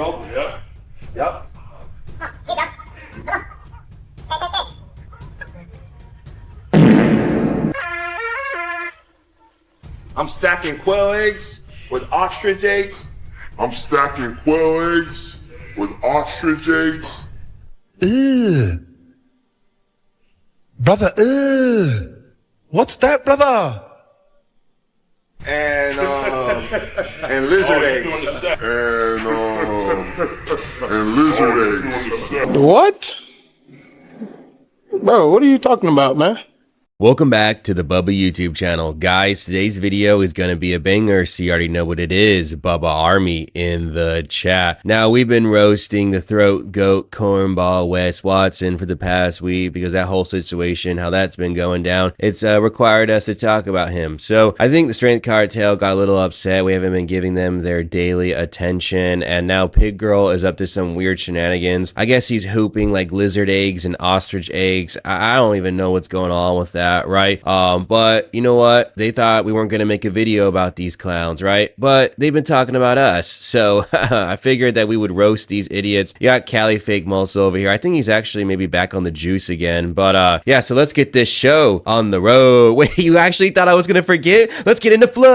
Joe. Yep. Yep. I'm stacking quail eggs with ostrich eggs. I'm stacking quail eggs with ostrich eggs. Ugh. Brother, ugh. What's that, brother? And lizard eggs. And lizard eggs. What? Bro, what are you talking about, man? Welcome back to the Bubba YouTube channel. Guys, today's video is going to be a banger, so you already know what it is. Bubba Army in the chat. Now, we've been roasting the throat goat cornball Wes Watson for the past week because that whole situation, how that's been going down, it's required us to talk about him. So I think the Strength Cartel got a little upset. We haven't been giving them their daily attention, and now Pig Girl is up to some weird shenanigans. I guess he's hooping like lizard eggs and ostrich eggs. I don't even know what's going on with that. Right? But you know what? They thought we weren't going to make a video about these clowns, right? But they've been talking about us. So I figured that we would roast these idiots. You got Cali Fake Muscle over here. I think he's actually maybe back on the juice again. But yeah, so let's get this show on the road. Wait, you actually thought I was going to forget? Let's get into flow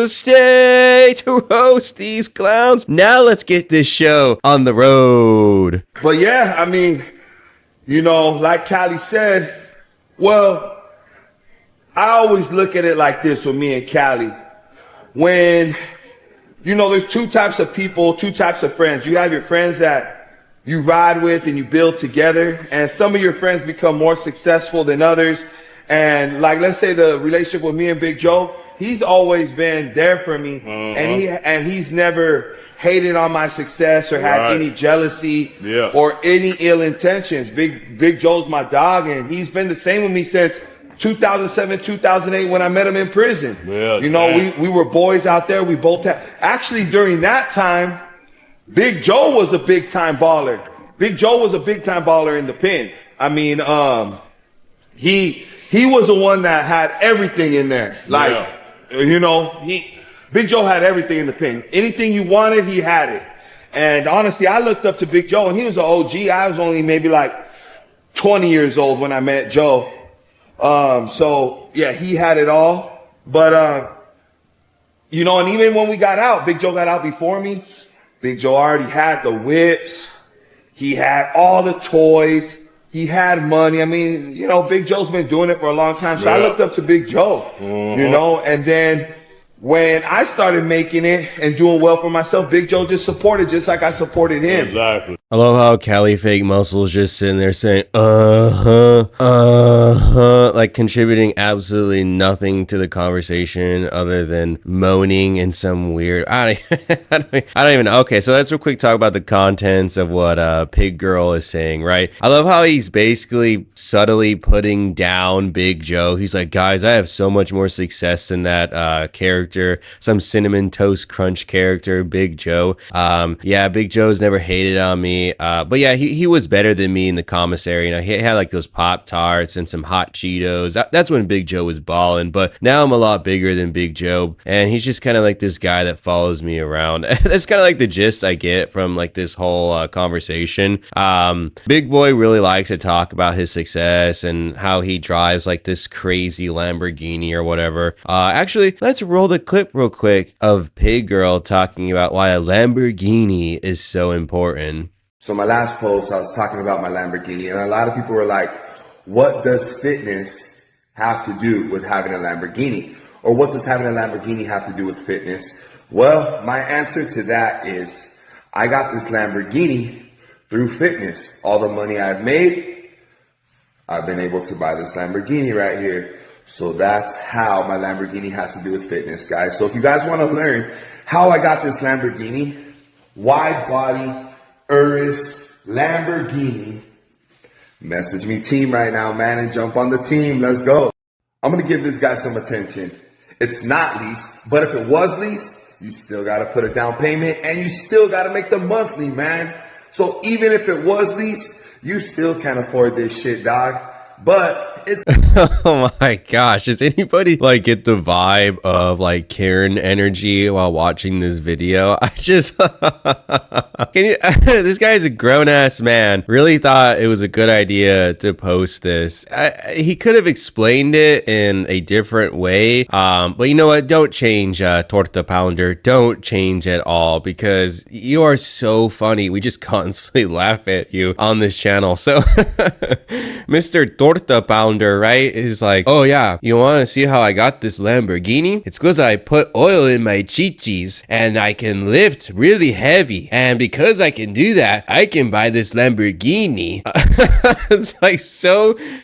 state to roast these clowns. Now let's get this show on the road. But yeah, I mean, you know, like Callie said, well, I always look at it like this with me and Callie. When, you know, there's two types of people, two types of friends. You have your friends that you ride with and you build together, and some of your friends become more successful than others. And like, let's say the relationship with me and Big Joe, he's always been there for me, and he's never hated on my success or had any jealousy or any ill intentions. Big Joe's my dog, and he's been the same with me since 2007, 2008 when I met him in prison. You know, we were boys out there. We both had, actually during that time, Big Joe was a big time baller. Big Joe was a big time baller in the pen. I mean, he was the one that had everything in there. Like, you know, Big Joe had everything in the pen. Anything you wanted, he had it. And honestly, I looked up to Big Joe, and he was an OG. I was only maybe like 20 years old when I met Joe. So yeah, he had it all. But, you know, and even when we got out, Big Joe got out before me. Big Joe already had the whips. He had all the toys. He had money. I mean, you know, Big Joe's been doing it for a long time. So I looked up to Big Joe, you know, and then when I started making it and doing well for myself, Big Joe just supported, just like I supported him. Exactly. I love how Cali Fake Muscle's just sitting there saying, like contributing absolutely nothing to the conversation other than moaning in some weird, I don't even know. Okay, so let's real quick talk about the contents of what Pig Girl is saying, right? I love how he's basically subtly putting down Big Joe. He's like, guys, I have so much more success than that character, some Cinnamon Toast Crunch character, Big Joe. Yeah, Big Joe's never hated on me. But yeah, he was better than me in the commissary. You know, he had like those Pop-Tarts and some hot Cheetos. That's when Big Joe was balling. But now I'm a lot bigger than Big Joe, and he's just kind of like this guy that follows me around. That's kind of like the gist I get from like this whole conversation. Big Boy really likes to talk about his success and how he drives like this crazy Lamborghini or whatever. Actually, let's roll the clip real quick of Pig Girl talking about why a Lamborghini is so important. So my last post, I was talking about my Lamborghini, and a lot of people were like, what does fitness have to do with having a Lamborghini? Or what does having a Lamborghini have to do with fitness? Well, my answer to that is I got this Lamborghini through fitness. All the money I've made, I've been able to buy this Lamborghini right here. So that's how my Lamborghini has to do with fitness, guys. So if you guys want to learn how I got this Lamborghini, wide body, Urus Lamborghini, message me team right now, man, and jump on the team. Let's go. I'm going to give this guy some attention. It's not leased, but if it was leased, you still got to put a down payment and you still got to make the monthly, man. So even if it was leased, you still can't afford this shit, dog. but it's Oh my gosh, does anybody like get the vibe of like Karen energy while watching this video? I just can you this guy's a grown-ass man. Really thought it was a good idea to post this. He could have explained it in a different way. But you know what? Don't change, Torta Pounder. Don't change at all, because you are so funny. We just constantly laugh at you on this channel. So Mr. Torta Pounder, right, is like, oh yeah, you want to see how I got this Lamborghini? It's because I put oil in my chichis and I can lift really heavy. And because I can do that, I can buy this Lamborghini. It's like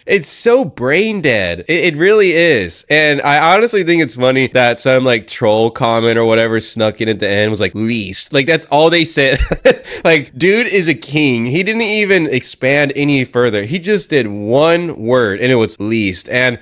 it's so brain dead. It really is. And I honestly think it's funny that some like troll comment or whatever snuck in at the end was like, least. Like that's all they said. Like, dude is a king. He didn't even expand any further. He just did one word and it was least. And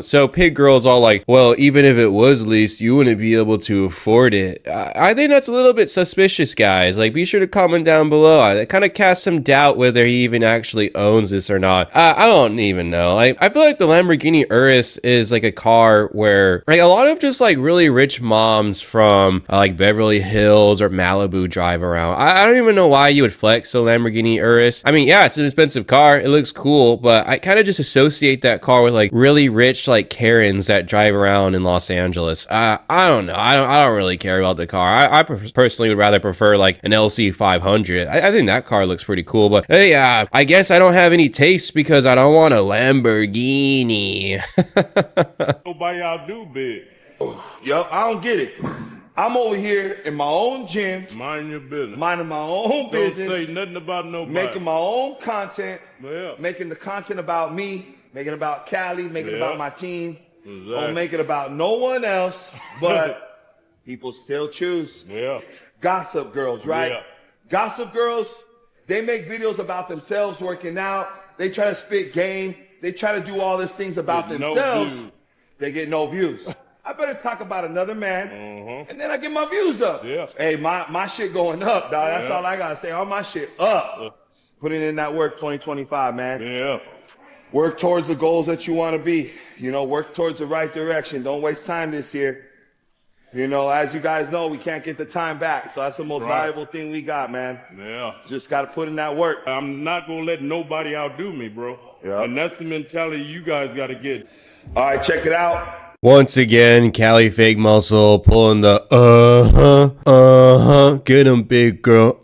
so Pig Girl's all like, well, even if it was least, you wouldn't be able to afford it. I think that's a little bit suspicious, guys. Like, be sure to comment down below. It kind of casts some doubt whether he even actually owns this or not. I don't even know. I feel like the Lamborghini Urus is like a car where like a lot of just like really rich moms from like Beverly Hills or Malibu drive around. I don't even know why you would flex a Lamborghini Urus. I mean, yeah, it's an expensive car. It looks cool, but I kind of just associate that car with like really rich like Karens that drive around in Los Angeles. I don't know. I don't really care about the car. I personally would rather prefer like an LC 500. I think that car looks pretty cool, but hey, I guess I don't have any taste because I don't want a Lamborghini. Nobody out do big. Yo, I don't get it. I'm over here in my own gym, Mind your business. minding my own Don't business, say nothing about nobody. making my own content, Yeah. making the content about me, making it about Cali, making it Yeah. about my team. Exactly. Don't make it about no one else, but people still choose. Yeah. Gossip girls, right? Yeah. Gossip girls, they make videos about themselves working out. They try to spit game. They try to do all these things about With no themselves. views. They get no views. I better talk about another man, and then I get my views up. Yeah. Hey, my shit going up, dog. That's Yeah. all I gotta say. All my shit up. Putting in that work 2025, man. Yeah. Work towards the goals that you want to be. You know, work towards the right direction. Don't waste time this year. You know, as you guys know, we can't get the time back. So that's the most Right. valuable thing we got, man. Yeah. Just got to put in that work. I'm not gonna let nobody outdo me, bro. Yeah. And that's the mentality you guys gotta get. All right, check it out. Once again, Cali Fake Muscle pulling the get him, big girl,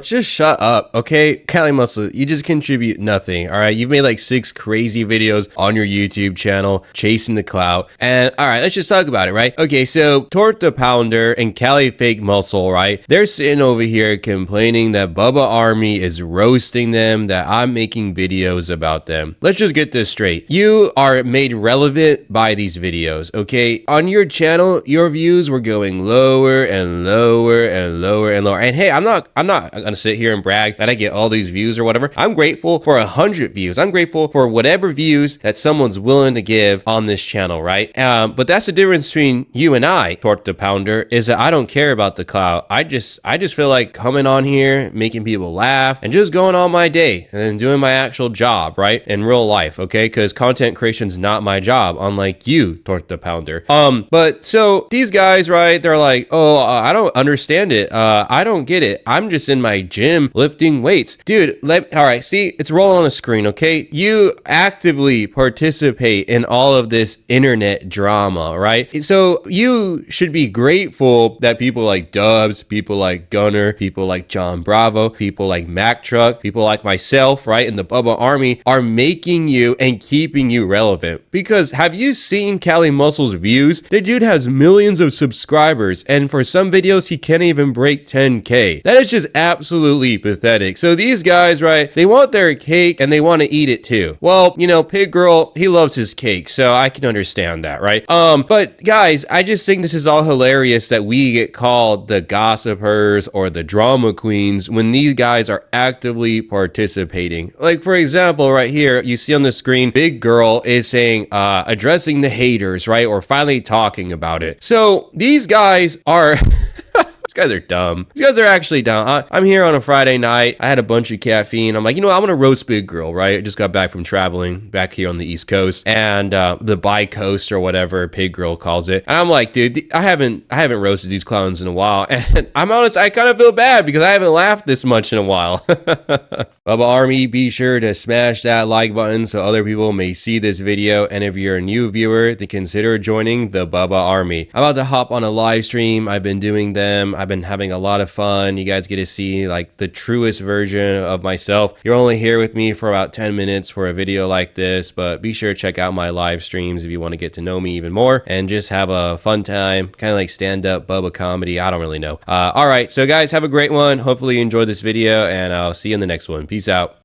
just shut up, okay? Cali Muscle, you just contribute nothing, all right? You've made like 6 crazy videos on your YouTube channel, chasing the clout, and all right, let's just talk about it, right? Okay, so Torta Pounder and Cali Fake Muscle, right? They're sitting over here complaining that Bubba Army is roasting them, that I'm making videos about them. Let's just get this straight. You are made relevant by these videos, okay? On your channel, your views were going lower and lower and lower and lower. And hey, I'm not gonna sit here and brag that I get all these views or whatever. I'm grateful for 100 views. I'm grateful for whatever views that someone's willing to give on this channel, right? But that's the difference between you and I, Torta Pounder, is that I don't care about the clout. I just feel like coming on here, making people laugh, and just going on my day and doing my actual job, right? In real life, okay? Because content creation's not my job, unlike you, Torta Pounder. But so these guys, right, they're like, oh, I don't understand it. I don't get it. I'm just in my gym lifting weights. Dude, all right, see, it's rolling on the screen, okay? You actively participate in all of this internet drama, right? So you should be grateful that people like Dubs, people like Gunner, people like John Bravo, people like Mac Truck, people like myself, right, and the Bubba Army are making you and keeping you relevant. Because have you seen Cali Muscle's views? The dude has millions of subscribers, and for some videos, he can't even break 10K. That is just absolutely pathetic. So these guys, right, they want their cake and they want to eat it too. Well, you know, Pig Girl, he loves his cake, so I can understand that, right? But guys, I just think this is all hilarious that we get called the gossipers or the drama queens when these guys are actively participating. Like, for example, right here, you see on the screen, Big Girl is saying, addressing the haters, right? Or finally talking about it. So these guys are These guys are dumb. These guys are actually dumb. I'm here on a Friday night. I had a bunch of caffeine. I'm like, you know what? I'm gonna roast Big Girl, right? I just got back from traveling back here on the East Coast, and the bi-coast or whatever Pig Girl calls it. And I'm like, dude, I haven't roasted these clowns in a while, and I'm honest, I kind of feel bad because I haven't laughed this much in a while. Bubba Army, be sure to smash that like button so other people may see this video, and if you're a new viewer, then consider joining the Bubba Army. I'm about to hop on a live stream. I've been doing them. I've been having a lot of fun. You guys get to see like the truest version of myself. You're only here with me for about 10 minutes for a video like this, but be sure to check out my live streams if you want to get to know me even more and just have a fun time, kind of like stand-up Bubba comedy. I don't really know. All right, so guys, have a great one. Hopefully you enjoyed this video, and I'll see you in the next one. Peace out.